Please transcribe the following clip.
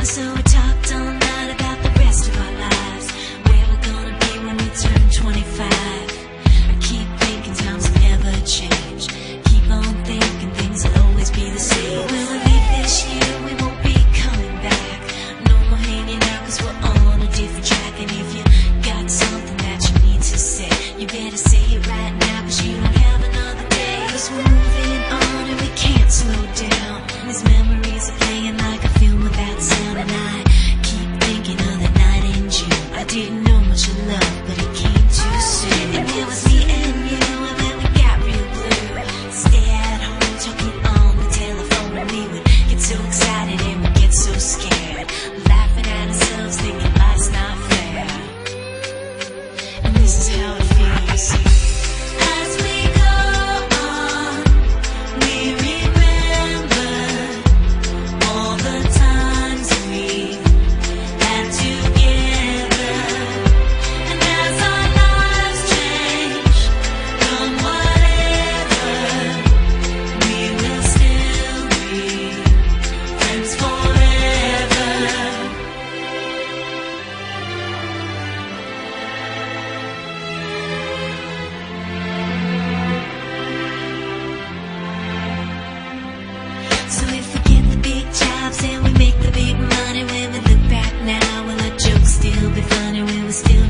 So we talked all night about the rest of our lives, where we're gonna be when we turn 25. I keep thinking times will never change. Keep on thinking things will always be the same. When we leave this year, we won't be coming back. No more hanging out, cause we're on a different track. And if you got something that you need to say, you better say it right now, cause you don't have another day. Cause we're moving on and we can't slow down. These memories are playing like a film without sound. And I keep thinking of that night in June. I didn't know much of love, but it came too soon. And it was me and you, and then we got real blue. Stay at home talking on the telephone, and we would get so excited and we'd get so scared, laughing at ourselves thinking life's not fair. And this is how it feels. As we go on, we remember all the times we had together. still be funny, we would still